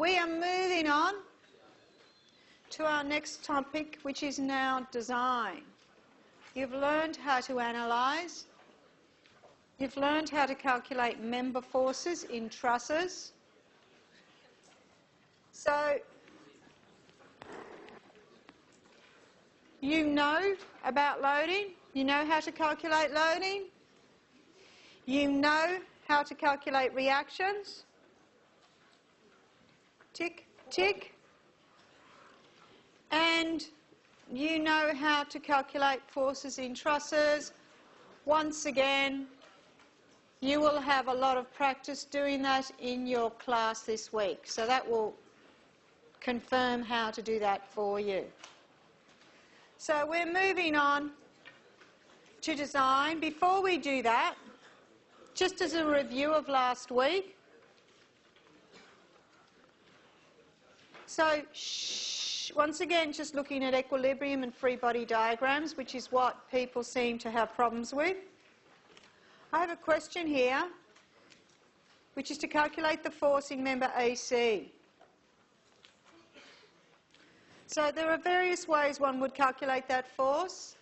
we are moving on to our next topic, which is now design. You've learned how to analyse. You've learned how to calculate member forces in trusses. So you know about loading. You know how to calculate loading. You know how to calculate reactions. Tick, tick. And you know how to calculate forces in trusses. Once again, you will have a lot of practice doing that in your class this week. So that will confirm how to do that for you. So we're moving on to design. Before we do that, just as a review of last week, so once again, just looking at equilibrium and free body diagrams, which is what people seem to have problems with. I have a question here, which is to calculate the force in member AC. So there are various ways one would calculate that force.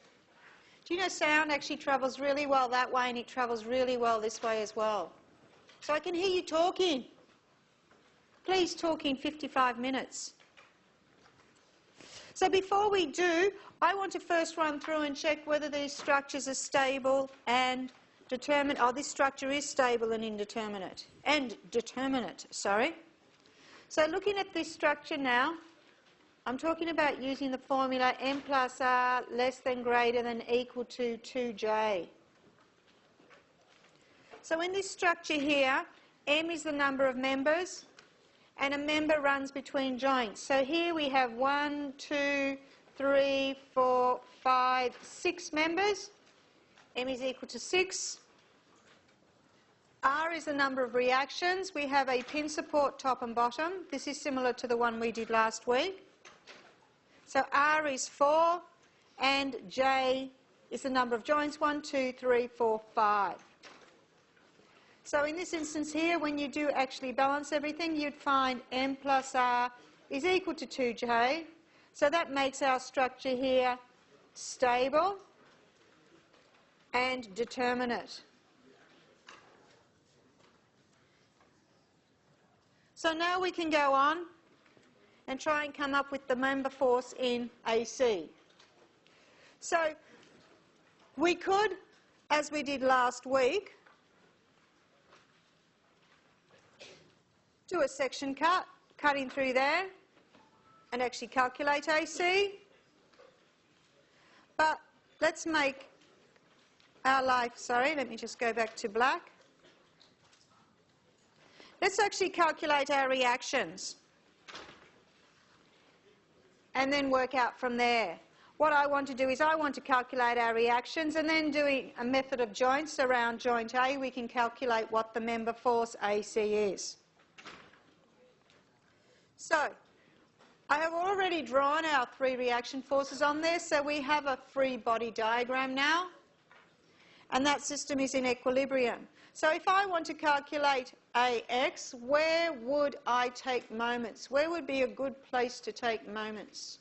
Do you know sound actually travels really well that way, and it travels really well this way as well? So I can hear you talking. Please talk in 55 minutes. So before we do, I want to first run through and check whether these structures are stable and determinate. Oh, this structure is stable and indeterminate. And determinate, sorry. So looking at this structure now, I'm talking about using the formula m plus r less than greater than equal to 2j. So in this structure here, m is the number of members, and a member runs between joints. So here we have 1, 2, 3, 4, 5, 6 members. M is equal to 6. R is the number of reactions. We have a pin support top and bottom. This is similar to the one we did last week. So R is 4, and J is the number of joints, 1, 2, 3, 4, 5. So in this instance here, when you do actually balance everything, you'd find M plus R is equal to 2J. So that makes our structure here stable and determinate. So now we can go on and try and come up with the member force in AC. So we could, as we did last week, do a section cut, cutting through there, and actually calculate AC. But let's make our life, sorry, let me just go back to black. Let's actually calculate our reactions and then work out from there. What I want to do is I want to calculate our reactions, and then doing a method of joints around joint A, we can calculate what the member force AC is. So I have already drawn our 3 reaction forces on there, so we have a free body diagram now, and that system is in equilibrium. So if I want to calculate AX, where would I take moments? Where would be a good place to take moments?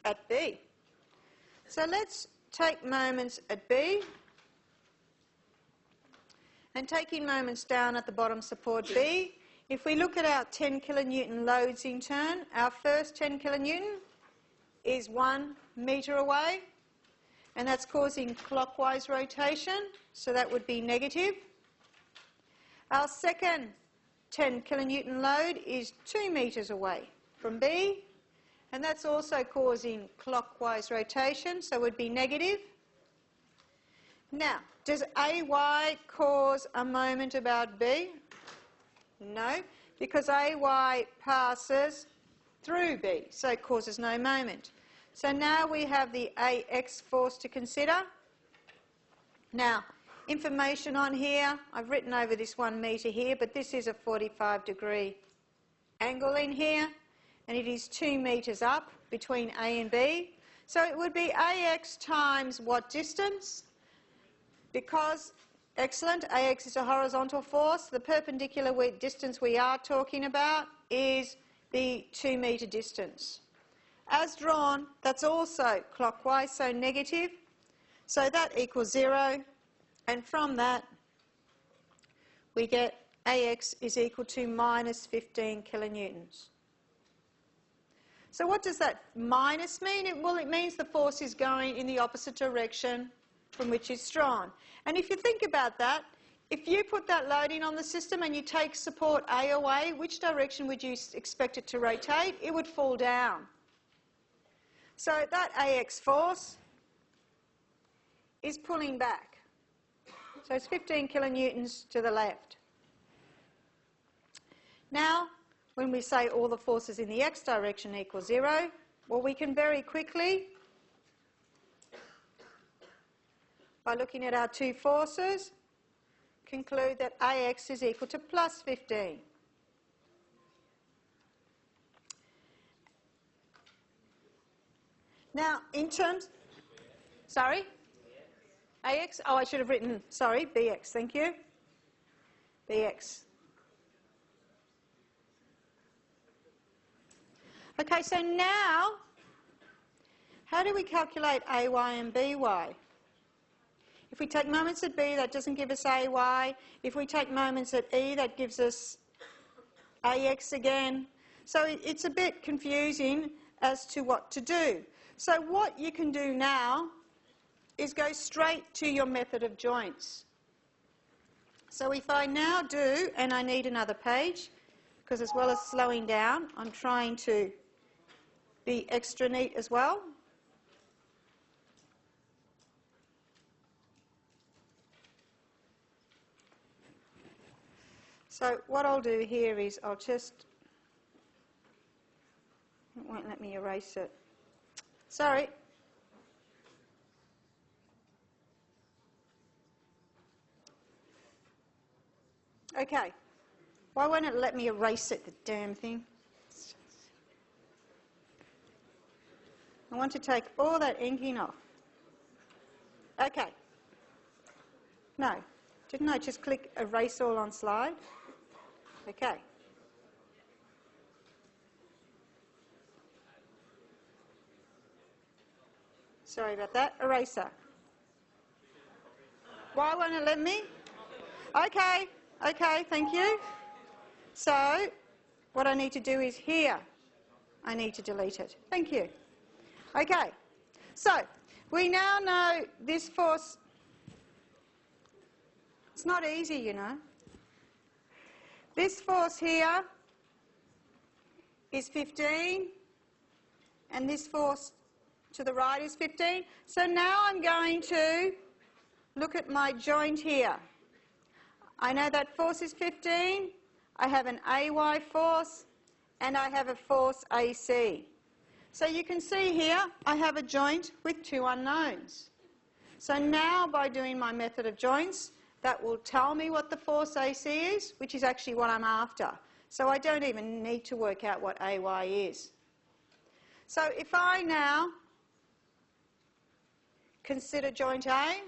At B. So let's take moments at B, and taking moments down at the bottom support B. If we look at our 10 kilonewton loads in turn, our first 10 kilonewton is 1 metre away, and that's causing clockwise rotation, so that would be negative. Our second 10 kilonewton load is 2 metres away from B, and that's also causing clockwise rotation, so it would be negative. Now, does AY cause a moment about B? No, because AY passes through B, so it causes no moment. So now we have the AX force to consider. Now, information on here, I've written over this 1 metre here, but this is a 45-degree angle in here, and it is 2 metres up between A and B. So it would be AX times what distance? Because Excellent. AX is a horizontal force. The perpendicular distance we are talking about is the 2 metre distance. As drawn, that's also clockwise, so negative. So that equals 0. And from that, we get AX is equal to minus 15 kilonewtons. So what does that minus mean? Well, it means the force is going in the opposite direction from which it's drawn. And if you think about that, if you put that loading on the system and you take support A away, which direction would you expect it to rotate? It would fall down. So that AX force is pulling back. So it's 15 kilonewtons to the left. Now, when we say all the forces in the x direction equal 0, well, we can very quickly, by looking at our two forces, conclude that AX is equal to plus 15. Now, in terms, sorry? AX? Oh, I should have written, sorry, BX, thank you. BX. Okay, so now, how do we calculate AY and BY? If we take moments at B, that doesn't give us AY. If we take moments at E, that gives us AX again. So it's a bit confusing as to what to do. So what you can do now is go straight to your method of joints. So if I now do, and I need another page, because as well as slowing down, I'm trying to be extra neat as well. So what I'll do here is I'll just, it won't let me erase it. Sorry. Okay. Why won't it let me erase it, the damn thing? I want to take all that inking off. Okay. No. Didn't I just click erase all on slide? Okay. Sorry about that. Eraser. Why won't it let me? Okay. Okay, thank you. So, what I need to do is here, I need to delete it. Thank you. Okay. So, we now know this force. It's not easy, you know. This force here is 15, and this force to the right is 15. So now I'm going to look at my joint here. I know that force is 15, I have an AY force, and I have a force AC. So you can see here, I have a joint with two unknowns. So now by doing my method of joints, that will tell me what the force AC is, which is actually what I'm after. So I don't even need to work out what AY is. So if I now consider joint A,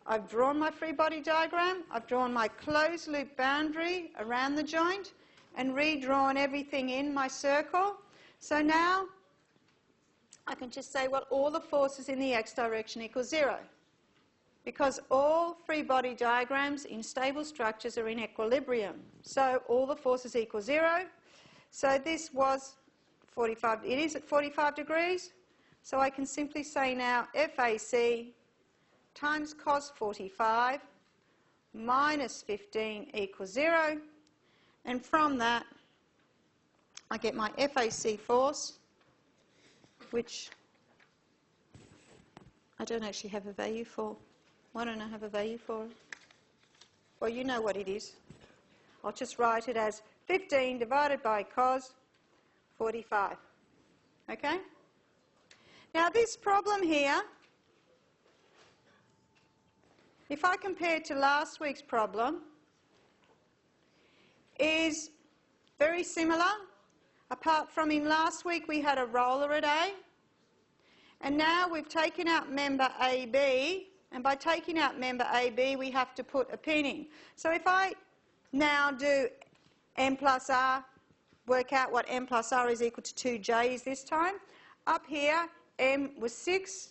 I've drawn my free body diagram, I've drawn my closed loop boundary around the joint and redrawn everything in my circle. So now I can just say, well, all the forces in the x direction equal 0. Because all free body diagrams in stable structures are in equilibrium. So all the forces equal 0. So this was 45, it is at 45 degrees. So I can simply say now FAC times cos 45 minus 15 equals 0. And from that, I get my FAC force, which I don't actually have a value for. Why don't I have a value for it? Well, you know what it is. I'll just write it as 15 divided by cos 45. Okay? Now this problem here, if I compare it to last week's problem, is very similar. Apart from in last week we had a roller at A, and now we've taken out member AB And by taking out member AB, we have to put a pin in. So if I now do M plus R, work out what M plus R is equal to 2J this time. Up here, M was 6,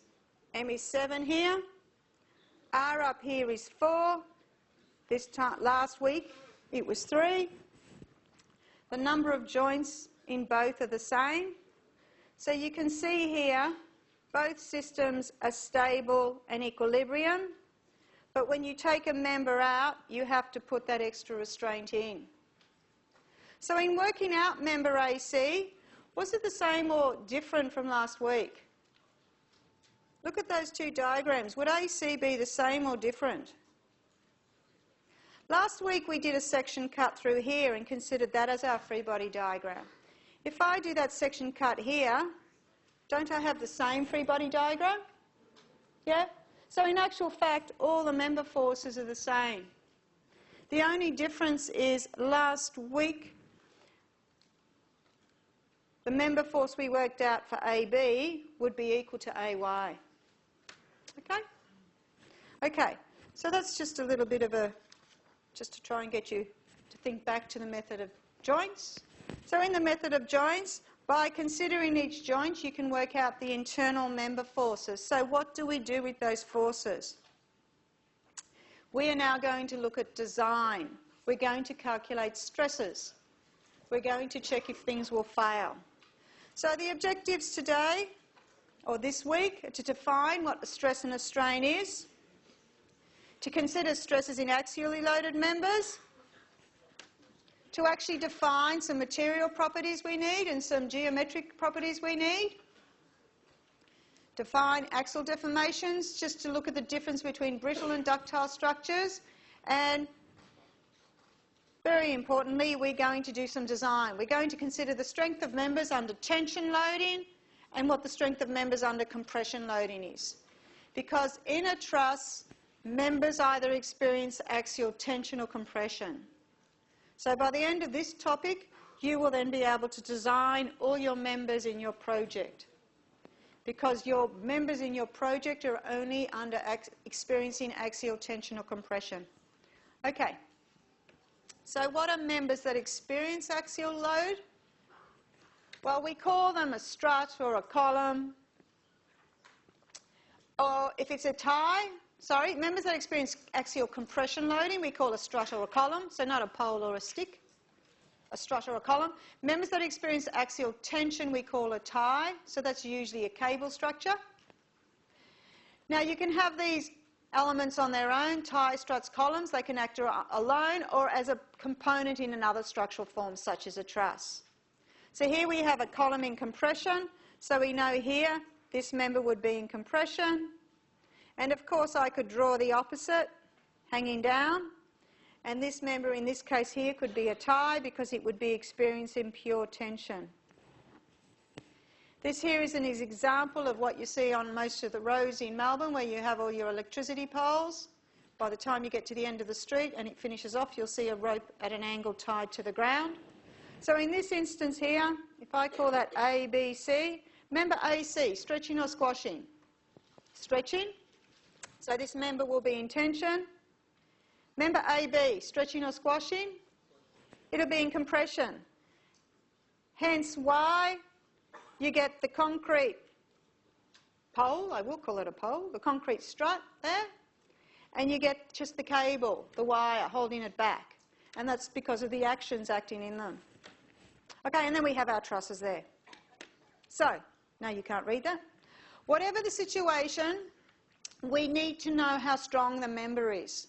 M is 7 here. R up here is 4. This time, last week, it was 3. The number of joints in both are the same. So you can see here, both systems are stable and equilibrium. But when you take a member out, you have to put that extra restraint in. So in working out member AC, was it the same or different from last week? Look at those two diagrams. Would AC be the same or different? Last week we did a section cut through here and considered that as our free body diagram. If I do that section cut here, don't I have the same free body diagram? Yeah? So in actual fact, all the member forces are the same. The only difference is last week, the member force we worked out for AB would be equal to AY. Okay? Okay, so that's just a little bit of a, just to try and get you to think back to the method of joints. So in the method of joints, by considering each joint, you can work out the internal member forces. So what do we do with those forces? We are now going to look at design. We're going to calculate stresses. We're going to check if things will fail. So the objectives today, or this week, are to define what a stress and a strain is, to consider stresses in axially loaded members, to actually define some material properties we need and some geometric properties we need, define axial deformations, just to look at the difference between brittle and ductile structures, and very importantly, we're going to do some design. We're going to consider the strength of members under tension loading and what the strength of members under compression loading is. Because in a truss, members either experience axial tension or compression. So by the end of this topic, you will then be able to design all your members in your project. Because your members in your project are only experiencing axial tension or compression. Okay. So what are members that experience axial load? Well, we call them a strut or a column. Or if it's a tie, members that experience axial compression loading, we call a strut or a column, so not a pole or a stick, a strut or a column. Members that experience axial tension, we call a tie, so that's usually a cable structure. Now you can have these elements on their own, tie, struts, columns. They can act alone or as a component in another structural form, such as a truss. So here we have a column in compression, so we know here this member would be in compression. And of course I could draw the opposite, hanging down. And this member in this case here could be a tie because it would be experiencing pure tension. This here is an example of what you see on most of the roads in Melbourne where you have all your electricity poles. By the time you get to the end of the street and it finishes off, you'll see a rope at an angle tied to the ground. So in this instance here, if I call that A, B, C, member AC, stretching or squashing? Stretching. So this member will be in tension. Member AB, stretching or squashing? It'll be in compression. Hence why you get the concrete pole, I will call it a pole, the concrete strut there, and you get just the cable, the wire, holding it back. And that's because of the actions acting in them. Okay, and then we have our trusses there. So, now you can't read that. Whatever the situation, we need to know how strong the member is.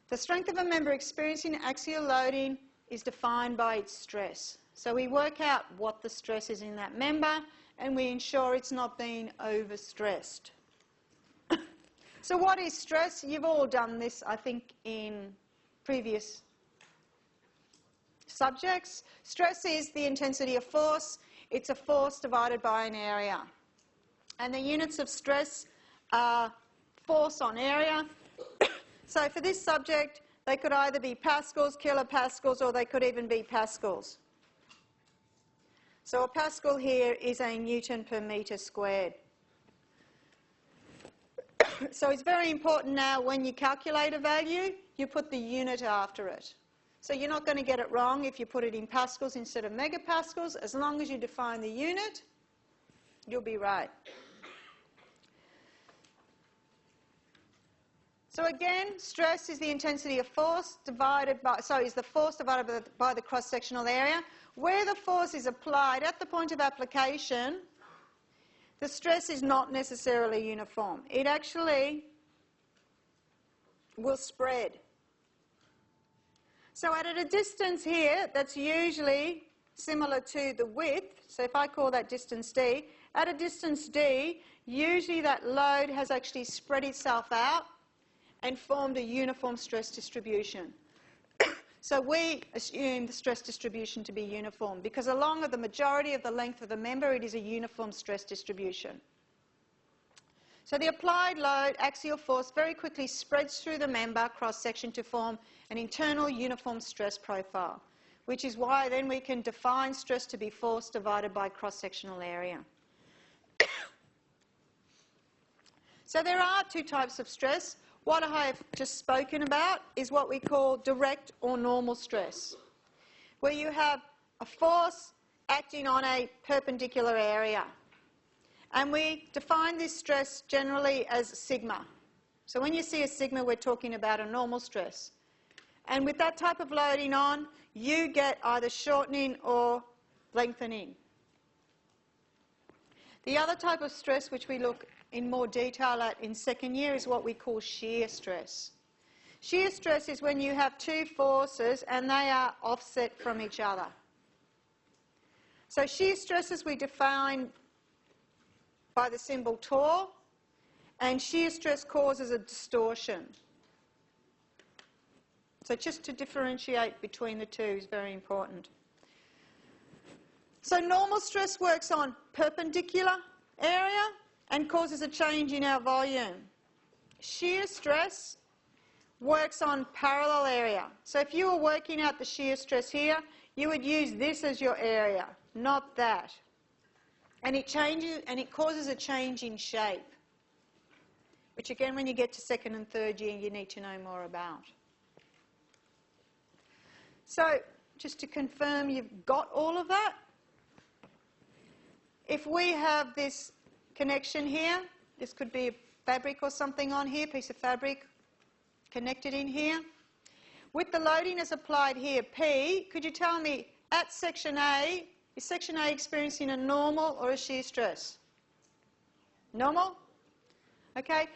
The strength of a member experiencing axial loading is defined by its stress. So we work out what the stress is in that member and we ensure it's not being overstressed. So what is stress? You've all done this, I think, in previous subjects. Stress is the intensity of force. It's a force divided by an area. And the units of stress are force on area. So for this subject, they could either be pascals, kilopascals, or they could even be pascals. So a pascal here is a Newton per metre squared. So it's very important now when you calculate a value, you put the unit after it. So you're not going to get it wrong if you put it in pascals instead of megapascals. As long as you define the unit, you'll be right. So again, stress is the intensity of force divided by, is the force divided by the cross-sectional area. Where the force is applied at the point of application, the stress is not necessarily uniform. It actually will spread. So at a distance here, that's usually similar to the width. So if I call that distance D, at a distance D, usually that load has actually spread itself out and formed a uniform stress distribution. So we assume the stress distribution to be uniform because along the majority of the length of the member, it is a uniform stress distribution. So the applied load, axial force, very quickly spreads through the member cross-section to form an internal uniform stress profile, which is why then we can define stress to be force divided by cross-sectional area. So there are two types of stress. What I have just spoken about is what we call direct or normal stress, where you have a force acting on a perpendicular area. And we define this stress generally as sigma. So when you see a sigma, we're talking about a normal stress. And with that type of loading on, you get either shortening or lengthening. The other type of stress, which we look in more detail at in second year, is what we call shear stress. Shear stress is when you have two forces and they are offset from each other. So shear stresses we define by the symbol torr, and shear stress causes a distortion. So just to differentiate between the two is very important. So normal stress works on perpendicular area and causes a change in our volume. Shear stress works on parallel area. So if you were working out the shear stress here, you would use this as your area, not that. And it changes, and it causes a change in shape, which again, when you get to second and third year, you need to know more about. So just to confirm you've got all of that, if we have this connection here, this could be a fabric or something on here, piece of fabric connected in here. With the loading as applied here, P, could you tell me at section A, is section A experiencing a normal or a shear stress? Normal? Okay.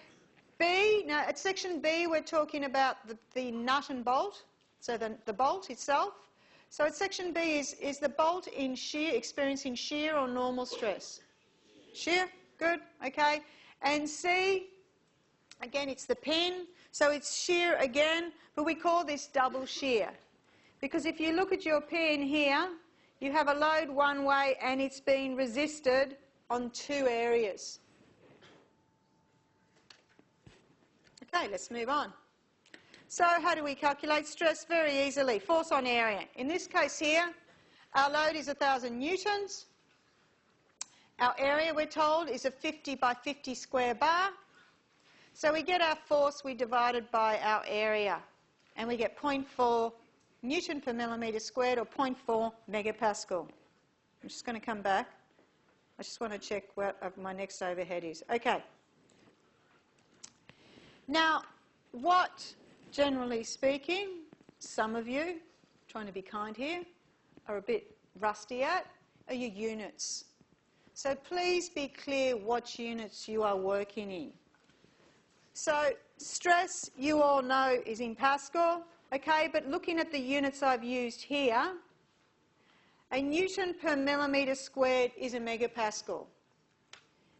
B, now at section B we're talking about the nut and bolt, so the bolt itself. So at section B, is the bolt in shear, experiencing shear or normal stress? Shear, good, okay. And C, again it's the pin, so it's shear again, but we call this double shear. Because if you look at your pin here, you have a load one way and it's being resisted on two areas. Okay, let's move on. So how do we calculate stress? Very easily. Force on area. In this case here, our load is 1,000 newtons. Our area, we're told, is a 50 by 50 square bar. So we get our force, we divide it by our area. And we get 0.4 Newton per millimetre squared, or 0.4 megapascal. I'm just going to come back. I just want to check what my next overhead is. Okay. Now, what, generally speaking, some of you, trying to be kind here, are a bit rusty at, are your units. So please be clear what units you are working in. So stress, you all know, is in Pascal. Okay, but looking at the units I've used here, a Newton per millimetre squared is a megapascal.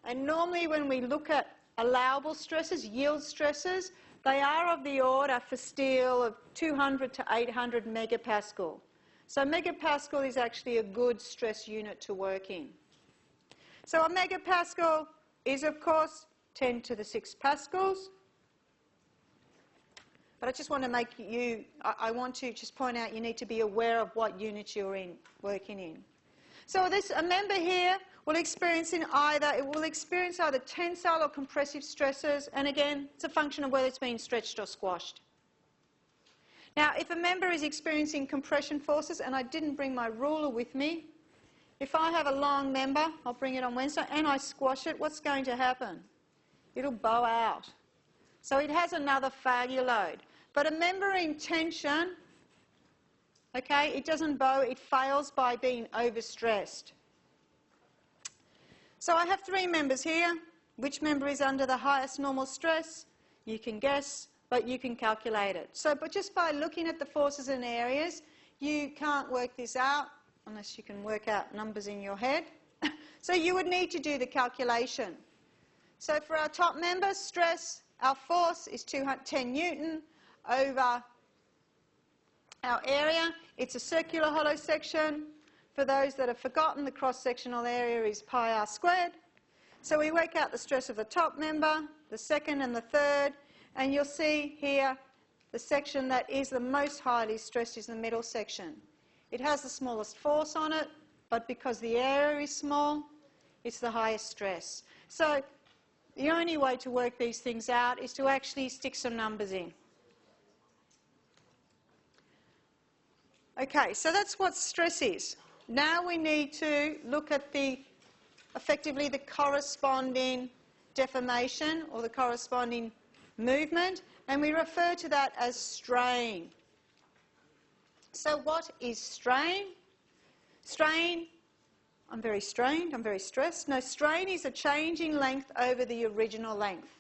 And normally when we look at allowable stresses, yield stresses, they are of the order for steel of 200 to 800 megapascal. So megapascal is actually a good stress unit to work in. So a megapascal is, of course, 10 to the 6 pascals. But I just want to make you, I want to just point out you need to be aware of what units you're working in. So a member here will experience either tensile or compressive stresses, and again, it's a function of whether it's being stretched or squashed. Now, if a member is experiencing compression forces, and I didn't bring my ruler with me, if I have a long member, I'll bring it on Wednesday, and I squash it, what's going to happen? It'll bow out. So it has another failure load. But a member in tension, okay, it doesn't bow, it fails by being overstressed. So I have three members here. Which member is under the highest normal stress? You can guess, but you can calculate it. But just by looking at the forces and areas, you can't work this out unless you can work out numbers in your head. So you would need to do the calculation. So for our top member, stress, our force is 210 Newton over our area. It's a circular hollow section. For those that have forgotten, the cross-sectional area is pi r squared. So we work out the stress of the top member, the second and the third, and you'll see here the section that is the most highly stressed is the middle section. It has the smallest force on it, but because the area is small, it's the highest stress. So the only way to work these things out is to actually stick some numbers in. Okay, so that's what stress is. Now we need to look at effectively the corresponding deformation or the corresponding movement, and we refer to that as strain. So what is strain? Strain, I'm very strained, I'm very stressed. No, strain is a change in length over the original length.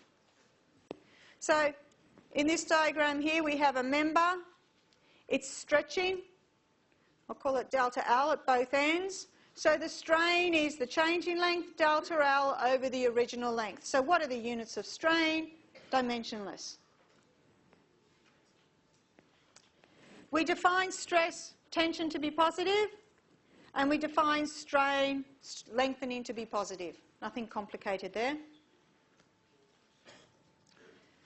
So in this diagram here we have a member, it's stretching. I'll call it delta L at both ends. So the strain is the change in length, delta L over the original length. So what are the units of strain? Dimensionless. We define stress, tension to be positive, and we define strain, lengthening to be positive. Nothing complicated there.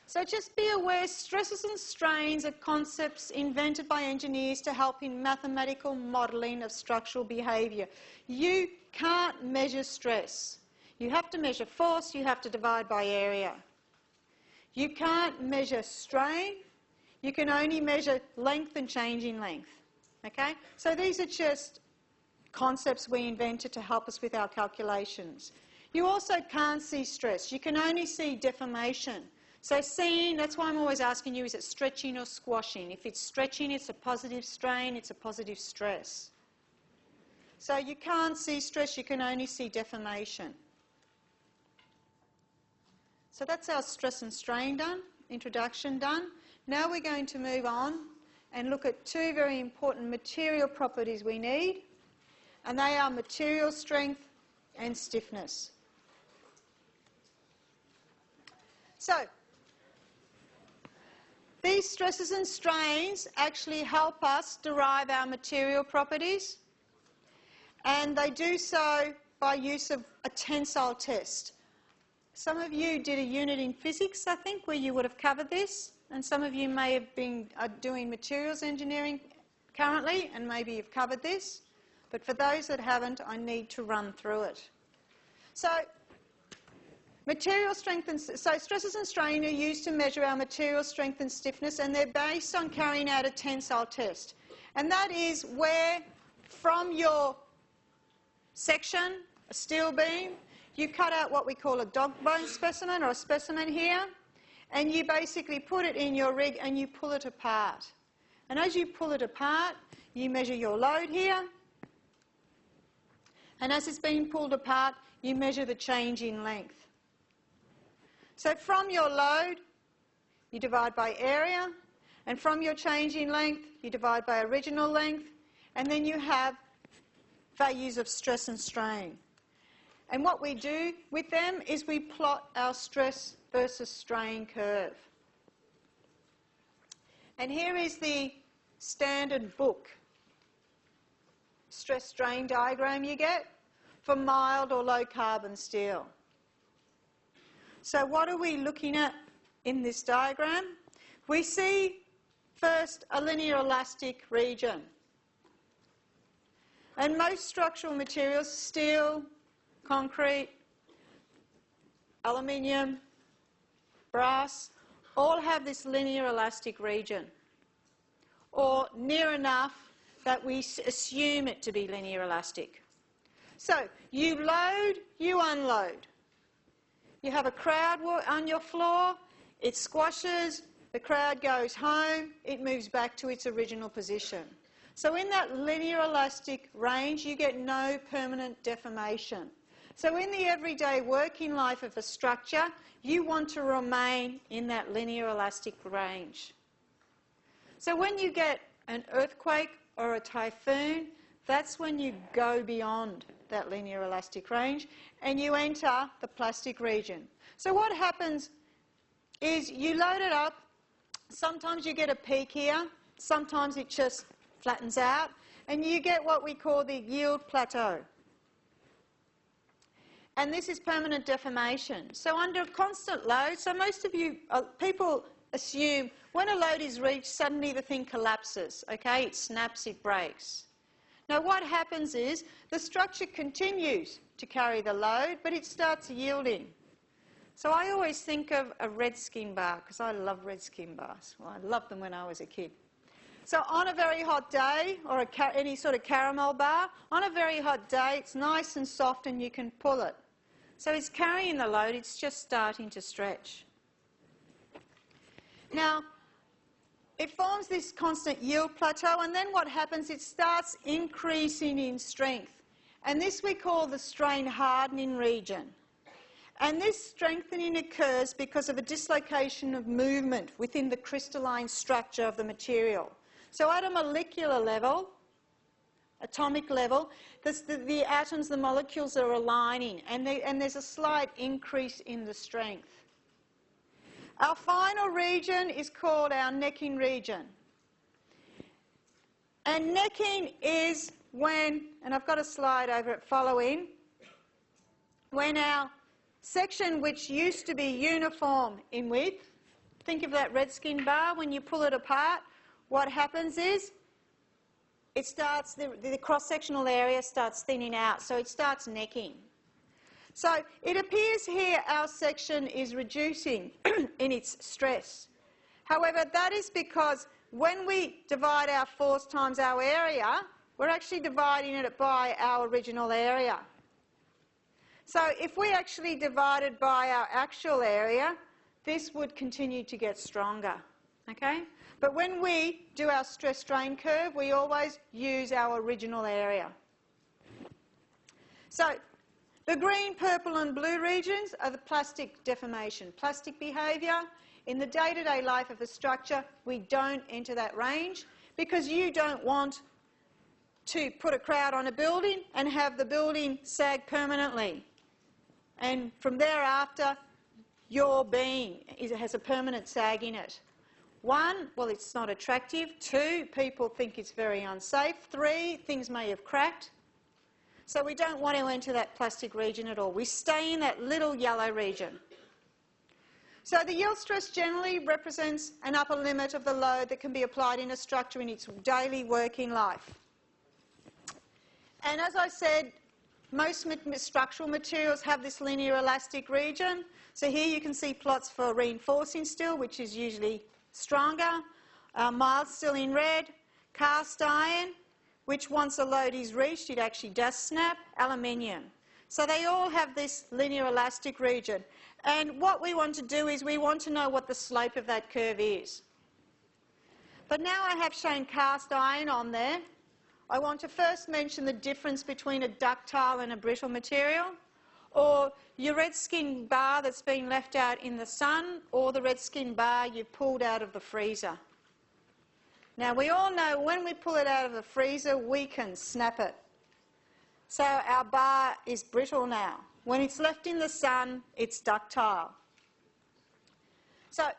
So just be aware, stresses and strains are concepts invented by engineers to help in mathematical modelling of structural behaviour. You can't measure stress. You have to measure force, you have to divide by area. You can't measure strain, you can only measure length and change in length. Okay? So these are just concepts we invented to help us with our calculations. You also can't see stress, you can only see deformation. So seeing, that's why I'm always asking you, is it stretching or squashing? If it's stretching, it's a positive strain, it's a positive stress. So you can't see stress, you can only see deformation. So that's our stress and strain done, introduction done. Now we're going to move on and look at two very important material properties we need, and they are material strength and stiffness. So, these stresses and strains actually help us derive our material properties, and they do so by use of a tensile test. Some of you did a unit in physics, I think, where you would have covered this, and some of you may have been doing materials engineering currently, and maybe you've covered this, but for those that haven't, I need to run through it. So, material strength so stresses and strain are used to measure our material strength and stiffness, and they're based on carrying out a tensile test. And that is where from your section, a steel beam, you cut out what we call a dog bone specimen or a specimen here, and you basically put it in your rig and you pull it apart. And as you pull it apart, you measure your load here, and as it's being pulled apart, you measure the change in length. So from your load, you divide by area, and from your change in length, you divide by original length, and then you have values of stress and strain. And what we do with them is we plot our stress versus strain curve. And here is the standard book stress-strain diagram you get for mild or low carbon steel. So what are we looking at in this diagram? We see first a linear elastic region. And most structural materials, steel, concrete, aluminium, brass, all have this linear elastic region, or near enough that we assume it to be linear elastic. So you load, you unload. You have a crowd on your floor, it squashes, the crowd goes home, it moves back to its original position. So in that linear elastic range, you get no permanent deformation. So in the everyday working life of a structure, you want to remain in that linear elastic range. So when you get an earthquake or a typhoon, that's when you go beyond that linear elastic range and you enter the plastic region. So what happens is you load it up, sometimes you get a peak here, sometimes it just flattens out, and you get what we call the yield plateau. And this is permanent deformation. So under constant load, so most of you, people assume when a load is reached, suddenly the thing collapses, okay? It snaps, it breaks. Now what happens is the structure continues to carry the load, but it starts yielding. So I always think of a red skin bar, because I love red skin bars. Well, I loved them when I was a kid. So on a very hot day, or any sort of caramel bar, on a very hot day, it's nice and soft and you can pull it. So it's carrying the load, it's just starting to stretch. Now, it forms this constant yield plateau, and then what happens, it starts increasing in strength. And this we call the strain hardening region. And this strengthening occurs because of a dislocation of movement within the crystalline structure of the material. So at a molecular level, atomic level, the atoms, the molecules are aligning, and there's a slight increase in the strength. Our final region is called our necking region. And necking is when, and I've got a slide over it following, when our section which used to be uniform in width, think of that red skin bar, when you pull it apart, what happens is it starts, the cross-sectional area starts thinning out, so it starts necking. So it appears here our section is reducing in its stress. However, that is because when we divide our force times our area, we're actually dividing it by our original area. So if we actually divided by our actual area, this would continue to get stronger, okay? But when we do our stress-strain curve, we always use our original area. So the green, purple and blue regions are the plastic deformation, plastic behaviour. In the day-to-day life of a structure, we don't enter that range because you don't want to put a crowd on a building and have the building sag permanently. And from thereafter, your being has a permanent sag in it. 1, well, it's not attractive. 2, people think it's very unsafe. 3, things may have cracked. So we don't want to enter that plastic region at all. We stay in that little yellow region. So the yield stress generally represents an upper limit of the load that can be applied in a structure in its daily working life. And as I said, most structural materials have this linear elastic region. So here you can see plots for reinforcing steel, which is usually stronger, mild steel in red, cast iron, which once a load is reached, it actually does snap, aluminium. So they all have this linear elastic region. And what we want to do is we want to know what the slope of that curve is. But now I have shown cast iron on there. I want to first mention the difference between a ductile and a brittle material, or your red skin bar that's been left out in the sun, or the red skin bar you've pulled out of the freezer. Now we all know when we pull it out of the freezer, we can snap it. So our bar is brittle now. When it's left in the sun, it's ductile. So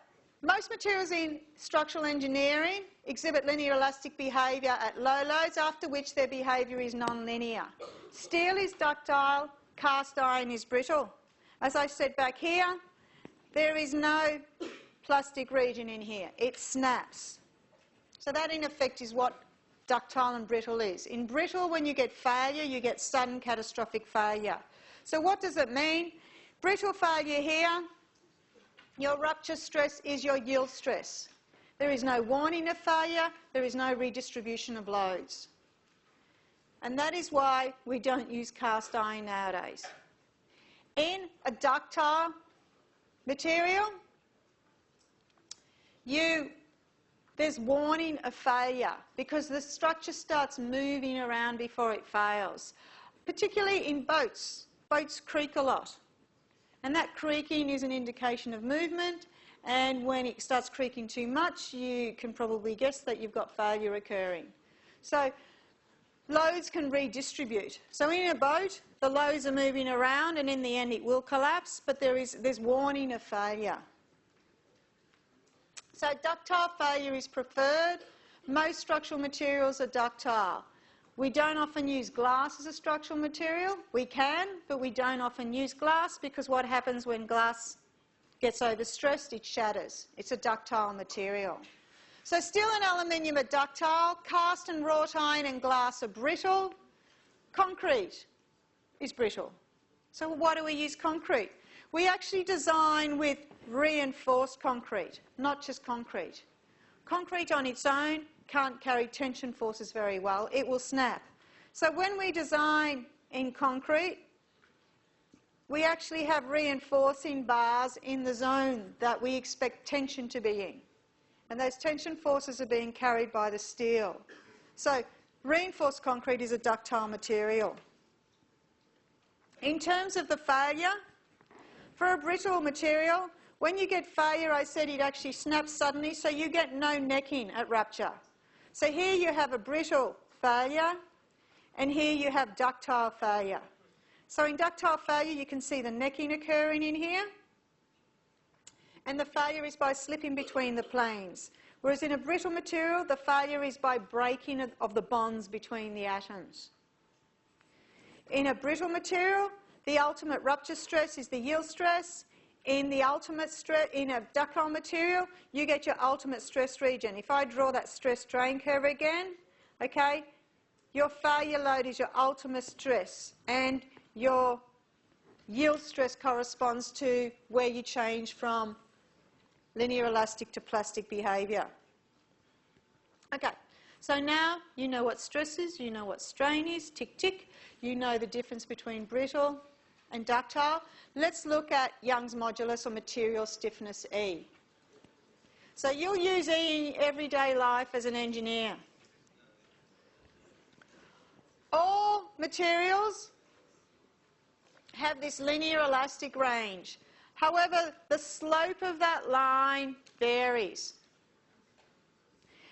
most materials in structural engineering exhibit linear elastic behaviour at low loads, after which their behaviour is non-linear. Steel is ductile, cast iron is brittle. As I said back here, there is no plastic region in here. It snaps. So that in effect is what ductile and brittle is. In brittle, when you get failure, you get sudden catastrophic failure. So what does it mean? Brittle failure here, your rupture stress is your yield stress. There is no warning of failure, there is no redistribution of loads. And that is why we don't use cast iron nowadays. In a ductile material, there's warning of failure because the structure starts moving around before it fails. Particularly in boats. Boats creak a lot. And that creaking is an indication of movement, and when it starts creaking too much, you can probably guess that you've got failure occurring. So loads can redistribute. So in a boat, the loads are moving around and in the end it will collapse, but there's warning of failure. So ductile failure is preferred. Most structural materials are ductile. We don't often use glass as a structural material. We can, but we don't often use glass because what happens when glass gets overstressed, it shatters. It's a ductile material. So steel and aluminium are ductile. Cast and wrought iron and glass are brittle. Concrete is brittle. So why do we use concrete? We actually design with reinforced concrete, not just concrete. Concrete on its own can't carry tension forces very well. It will snap. So when we design in concrete, we actually have reinforcing bars in the zone that we expect tension to be in. And those tension forces are being carried by the steel. So reinforced concrete is a ductile material. In terms of the failure, for a brittle material, when you get failure, I said it actually snaps suddenly, so you get no necking at rupture. So here you have a brittle failure, and here you have ductile failure. So in ductile failure, you can see the necking occurring in here, and the failure is by slipping between the planes. Whereas in a brittle material, the failure is by breaking of the bonds between the atoms. In a brittle material, the ultimate rupture stress is the yield stress. In a ductile material, you get your ultimate stress region. If I draw that stress strain curve again, okay, your failure load is your ultimate stress, and your yield stress corresponds to where you change from linear elastic to plastic behaviour. Okay, so now you know what stress is, you know what strain is, tick tick, you know the difference between brittle and ductile. Let's look at Young's modulus or material stiffness E. So you'll use E in everyday life as an engineer. All materials have this linear elastic range. However, the slope of that line varies.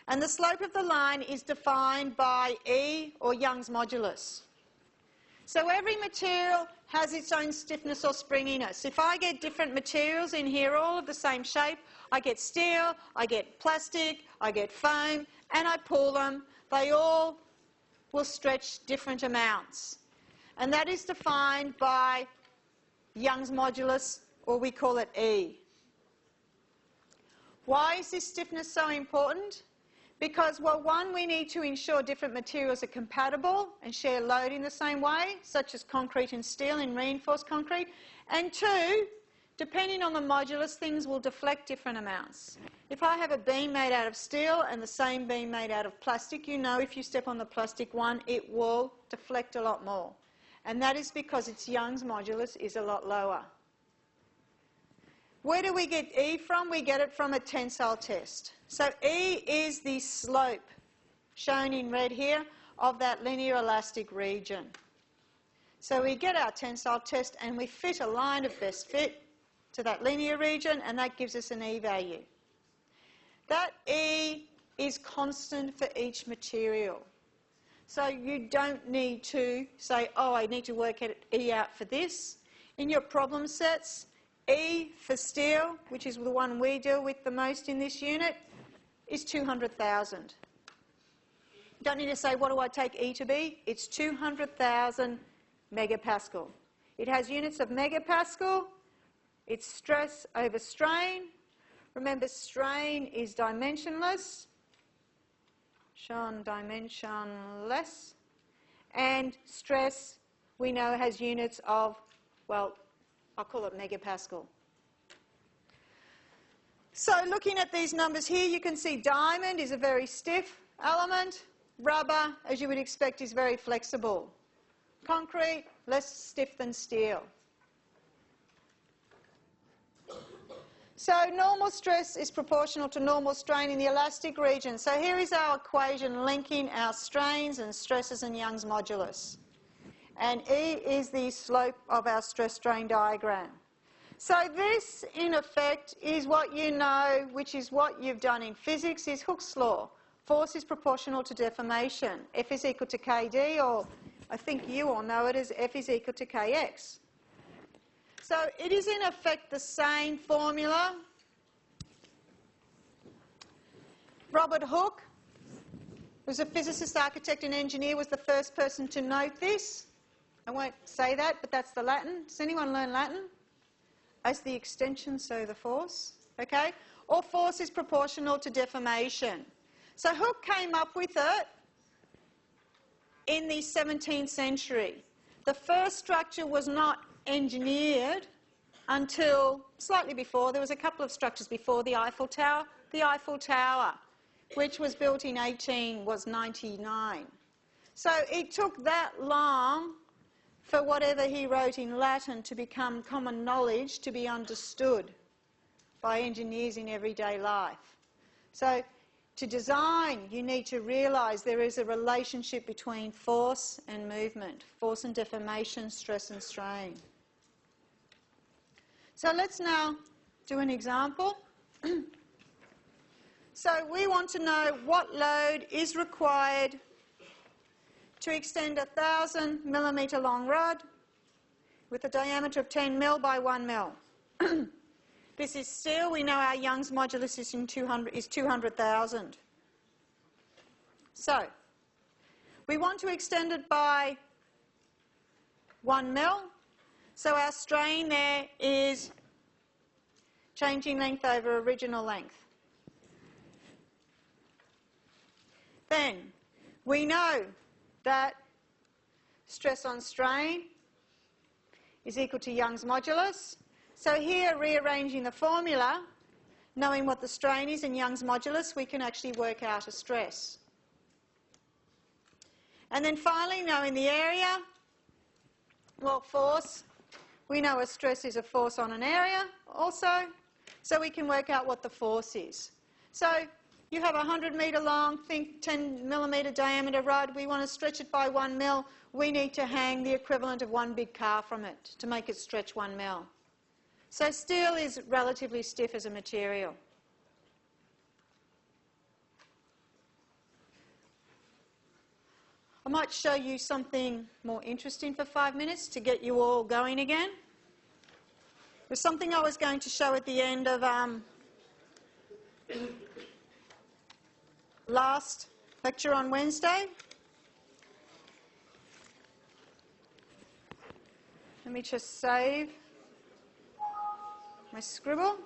And the slope of the line is defined by E or Young's modulus. So every material has its own stiffness or springiness. If I get different materials in here, all of the same shape, I get steel, I get plastic, I get foam, and I pull them, they all will stretch different amounts. And that is defined by Young's modulus, or we call it E. Why is this stiffness so important? Because, well, one, we need to ensure different materials are compatible and share load in the same way, such as concrete and steel in reinforced concrete. And two, depending on the modulus, things will deflect different amounts. If I have a beam made out of steel and the same beam made out of plastic, you know if you step on the plastic one, it will deflect a lot more. And that is because its Young's modulus is a lot lower. Where do we get E from? We get it from a tensile test. So E is the slope, shown in red here, of that linear elastic region. So we get our tensile test and we fit a line of best fit to that linear region, and that gives us an E value. That E is constant for each material. So you don't need to say, oh, I need to work E out for this. In your problem sets, E for steel, which is the one we deal with the most in this unit, is 200,000. Don't need to say, what do I take E to be? It's 200,000 megapascal. It has units of megapascal. It's stress over strain. Remember, strain is dimensionless. dimensionless. And stress, we know, has units of, well, I'll call it megapascal. So looking at these numbers here, you can see diamond is a very stiff element. Rubber, as you would expect, is very flexible. Concrete, less stiff than steel. So normal stress is proportional to normal strain in the elastic region. So here is our equation linking our strains and stresses and Young's modulus. And E is the slope of our stress-strain diagram. So this, in effect, is what you know, which is what you've done in physics, is Hooke's law. Force is proportional to deformation. F is equal to KD, or I think you all know it as F is equal to KX. So it is in effect the same formula. Robert Hooke, who was a physicist, architect and engineer, was the first person to note this. I won't say that, but that's the Latin. Does anyone learn Latin? As the extension, so the force. Okay? Or force is proportional to deformation. So Hooke came up with it in the 17th century. The first structure was not engineered until slightly before. There was a couple of structures before the Eiffel Tower. The Eiffel Tower, which was built in 1899. So it took that long for whatever he wrote in Latin to become common knowledge, to be understood by engineers in everyday life. So to design, you need to realise there is a relationship between force and movement, force and deformation, stress and strain. So let's now do an example. So we want to know what load is required to extend a 1,000 millimetre long rod with a diameter of 10 mil by 1 mil. This is steel. We know our Young's modulus is 200,000. So we want to extend it by 1 mil. So our strain there is changing length over original length. Then we know that stress on strain is equal to Young's modulus. So here, rearranging the formula, knowing what the strain is in Young's modulus, we can actually work out a stress. And then finally, knowing the area, well, force, we know a stress is a force on an area also, so we can work out what the force is. So you have a 100 metre long, think 10 millimetre diameter rod. We want to stretch it by 1 mil. We need to hang the equivalent of one big car from it to make it stretch 1 mil. So steel is relatively stiff as a material. I might show you something more interesting for 5 minutes to get you all going again. There's something I was going to show at the end of last lecture on Wednesday. Let me just save my scribble.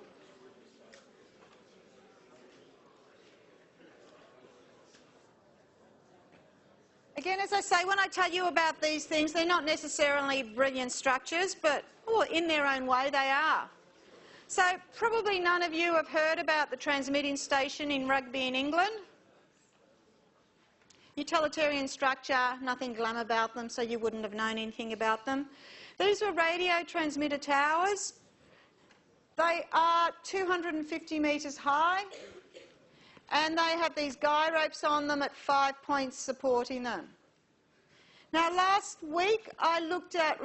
Again, as I say, when I tell you about these things, they're not necessarily brilliant structures, but in their own way they are. So probably none of you have heard about the transmitting station in Rugby in England. Utilitarian structure, nothing glam about them, so you wouldn't have known anything about them. These were radio transmitter towers. They are 250 metres high, and they have these guy ropes on them at 5 points supporting them. Now last week I looked at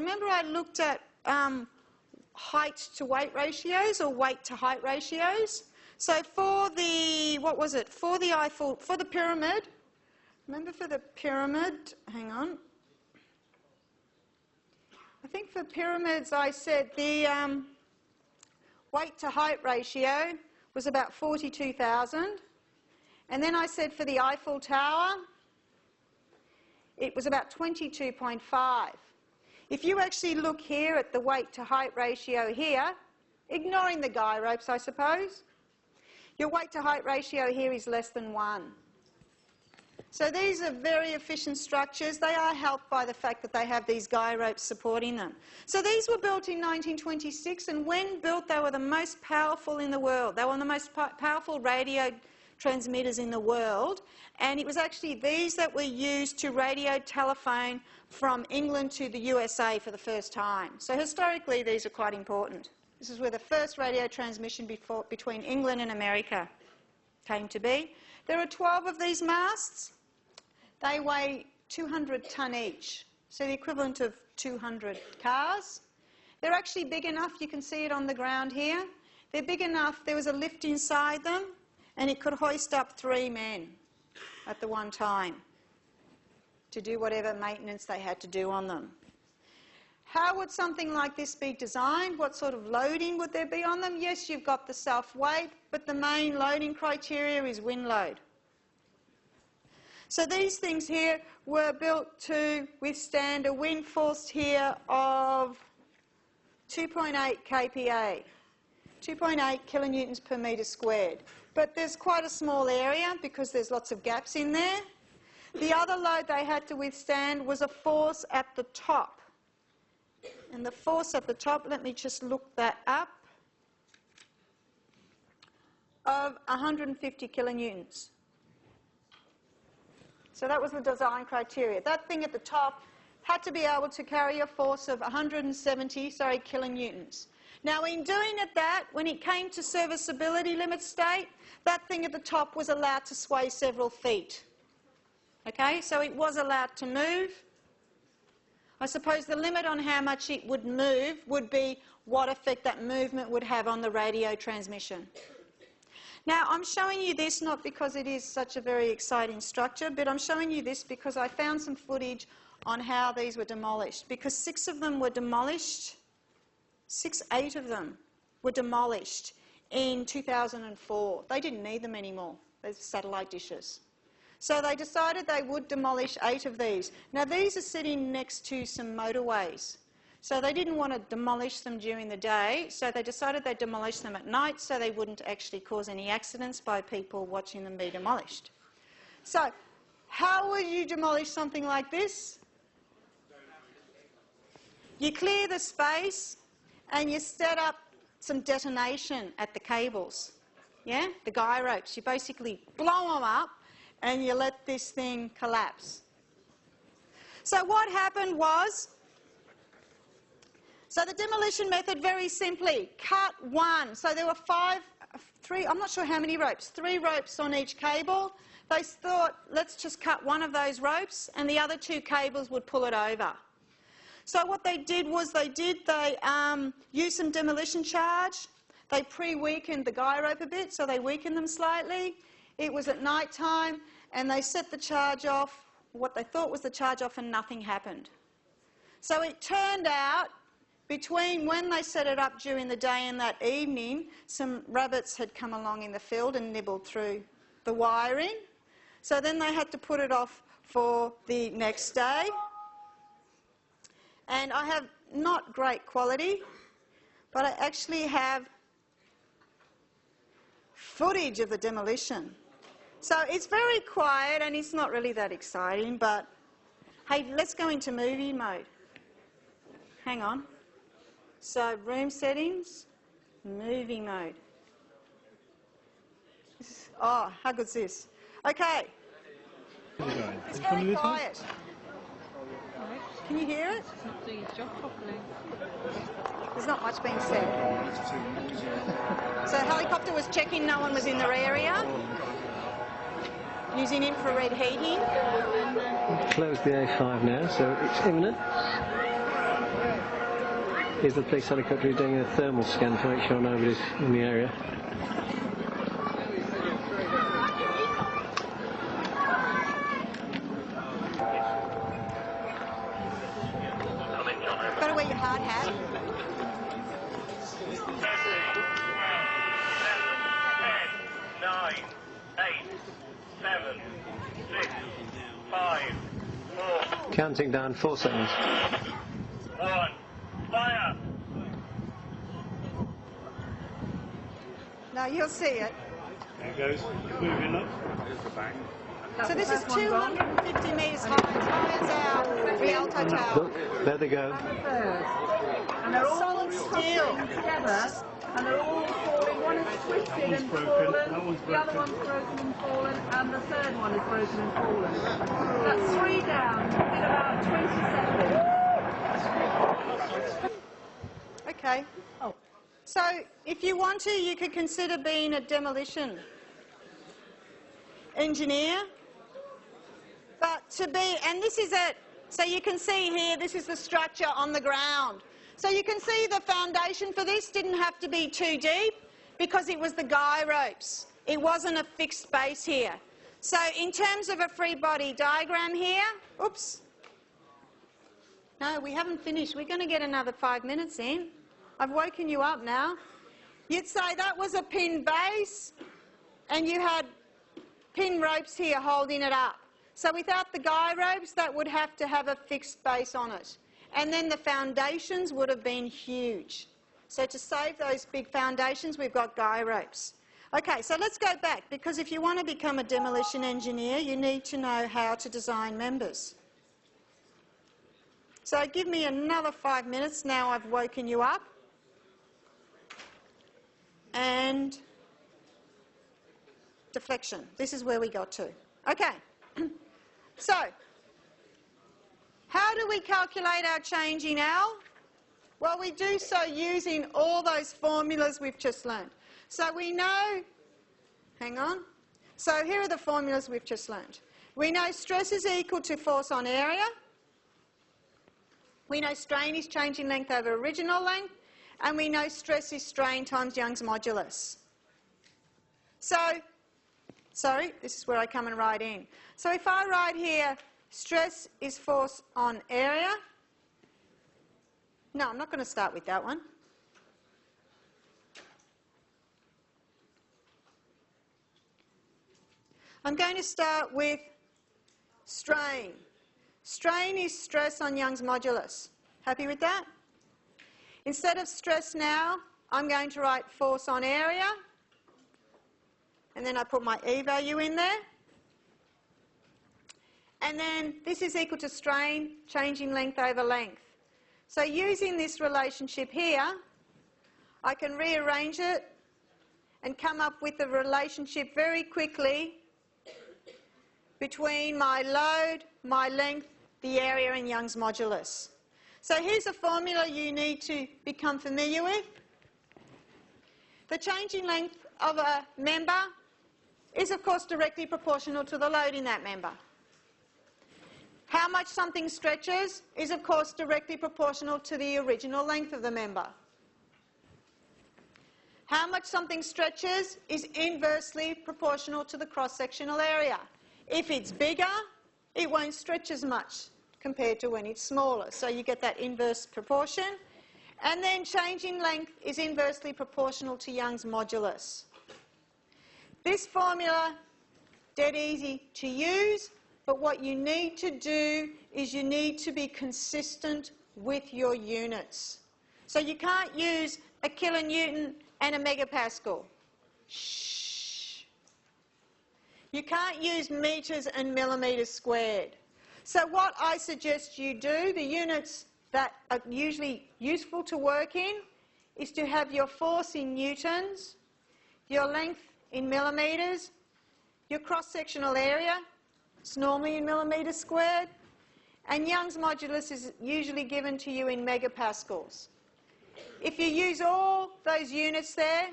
height to weight ratios, or weight to height ratios. So for the, for the pyramid, remember for the pyramid, hang on. I think for pyramids I said the weight to height ratio was about 42,000. And then I said for the Eiffel Tower, it was about 22.5. If you actually look here at the weight to height ratio here, ignoring the guy ropes, I suppose, your weight to height ratio here is less than 1. So these are very efficient structures. They are helped by the fact that they have these guy ropes supporting them. So these were built in 1926, and when built, they were the most powerful in the world. They were the most powerful radio transmitters in the world, and it was actually these that were used to radio telephone from England to the USA for the first time. So historically, these are quite important. This is where the first radio transmission between England and America came to be. There are 12 of these masts. They weigh 200 tonne each, so the equivalent of 200 cars. They're actually big enough, you can see it on the ground here. They're big enough, there was a lift inside them, and it could hoist up 3 men at the one time to do whatever maintenance they had to do on them. How would something like this be designed? What sort of loading would there be on them? Yes, you've got the self-weight, but the main loading criteria is wind load. So these things here were built to withstand a wind force here of 2.8 kPa, 2.8 kilonewtons per metre squared. But there's quite a small area because there's lots of gaps in there. The other load they had to withstand was a force at the top. And the force at the top, let me just look that up, of 150 kilonewtons. So that was the design criteria. That thing at the top had to be able to carry a force of 170 kilonewtons. Now, in doing it when it came to serviceability limit state, that thing at the top was allowed to sway several feet. Okay, so it was allowed to move. I suppose the limit on how much it would move would be what effect that movement would have on the radio transmission. Now, I'm showing you this not because it is such a very exciting structure, but I'm showing you this because I found some footage on how these were demolished. Because 6 of them were demolished, 8 of them were demolished in 2004. They didn't need them anymore. They're satellite dishes. So they decided they would demolish 8 of these. Now, these are sitting next to some motorways. So they didn't want to demolish them during the day, so they decided they'd demolish them at night so they wouldn't actually cause any accidents by people watching them be demolished. So how would you demolish something like this? You clear the space and you set up some detonation at the cables, yeah, the guy ropes. You basically blow them up and you let this thing collapse. So what happened was, so the demolition method, very simply, cut 1. So there were 3, I'm not sure how many ropes, 3 ropes on each cable. They thought, let's just cut 1 of those ropes and the other 2 cables would pull it over. So what they did was they used some demolition charge. They pre-weakened the guy rope a bit, so they weakened them slightly. It was at night time and they set the charge off, what they thought was the charge off, and nothing happened. So it turned out, between when they set it up during the day and that evening, some rabbits had come along in the field and nibbled through the wiring. So then they had to put it off for the next day. And I have not great quality, but I actually have footage of the demolition. So it's very quiet and it's not really that exciting, but hey, let's go into movie mode. Hang on. So room settings, movie mode. Oh, how good's this? Okay. It's very quiet. Can you hear it? It's not doing its job properly. There's not much being said. So the helicopter was checking no one was in their area, using infrared heating. Close the A5 now, so it's imminent. Here's the police helicopter doing a thermal scan to make sure nobody's in the area. Got to wear your hard hat. 9, 8, 7, 6, 5, 4. Counting down 4 seconds. 1. Fire! No, you'll see it. There it goes. Moving up. There's the bang. So this is 250 metres high as our Rialto Tower. Look, there they go. And the third. And they're all Solid steel. together, and they're all falling. One is twisted and fallen, the other one's broken and fallen, and the third one is broken and fallen. That's 3 down in about 20 seconds. Okay. Oh. So if you want to, you could consider being a demolition engineer. But to be, and this is it, so you can see here, this is the structure on the ground. So you can see the foundation for this didn't have to be too deep because it was the guy ropes. It wasn't a fixed base here. So in terms of a free body diagram here, oops. No, we haven't finished. We're going to get another 5 minutes in. I've woken you up now. You'd say that was a pin base and you had pin ropes here holding it up. So without the guy ropes, that would have to have a fixed base on it. And then the foundations would have been huge. So to save those big foundations, we've got guy ropes. Okay, so let's go back, because if you want to become a demolition engineer, you need to know how to design members. So give me another 5 minutes now I've woken you up. And deflection. This is where we got to. Okay. So, how do we calculate our change in L? Well, we do so using all those formulas we've just learned. So we know, hang on. So here are the formulas we've just learned. We know stress is equal to force on area. We know strain is change in length over original length. And we know stress is strain times Young's modulus. So, sorry, this is where I come and write in. So if I write here, stress is force on area. No, I'm not going to start with that one. I'm going to start with strain. Strain is stress on Young's modulus. Happy with that? Instead of stress now, I'm going to write force on area. And then I put my E value in there. And then this is equal to strain, changing length over length. So using this relationship here, I can rearrange it and come up with a relationship very quickly between my load, my length, the area, and Young's modulus. So here's a formula you need to become familiar with. The changing length of a member is, of course, directly proportional to the load in that member. How much something stretches is, of course, directly proportional to the original length of the member. How much something stretches is inversely proportional to the cross-sectional area. If it's bigger, it won't stretch as much compared to when it's smaller. So you get that inverse proportion. And then changing length is inversely proportional to Young's modulus. This formula, dead easy to use, but what you need to do is you need to be consistent with your units. So you can't use a kilonewton and a megapascal. Shh. You can't use metres and millimetres squared. So what I suggest you do, the units that are usually useful to work in, is to have your force in newtons, your length in millimetres, your cross-sectional area, it's normally in millimetres squared, and Young's modulus is usually given to you in megapascals. If you use all those units there,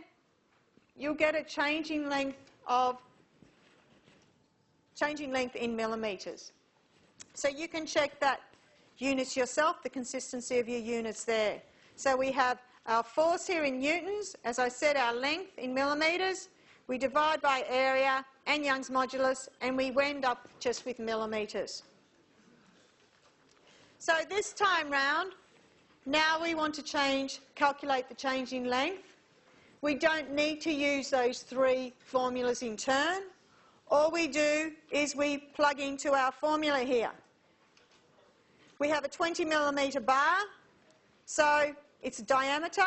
you'll get a changing length in millimetres. So you can check that units yourself, the consistency of your units there. So we have our force here in newtons, as I said, our length in millimetres, we divide by area and Young's modulus, and we end up just with millimetres. So this time round, now we want to calculate the change in length. We don't need to use those three formulas in turn. All we do is we plug into our formula here. We have a 20 millimetre bar, so it's diameter.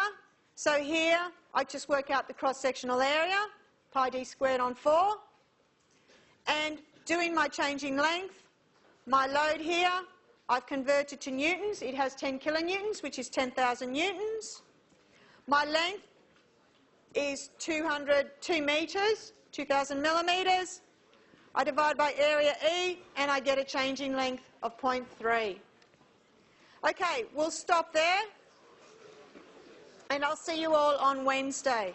So here I just work out the cross-sectional area, pi d squared on 4. And doing my changing length, my load here, I've converted to newtons. It has 10 kilonewtons, which is 10,000 newtons. My length is 2 metres, 2,000 millimetres. I divide by area E and I get a changing length of 0.3. Okay, we'll stop there and I'll see you all on Wednesday.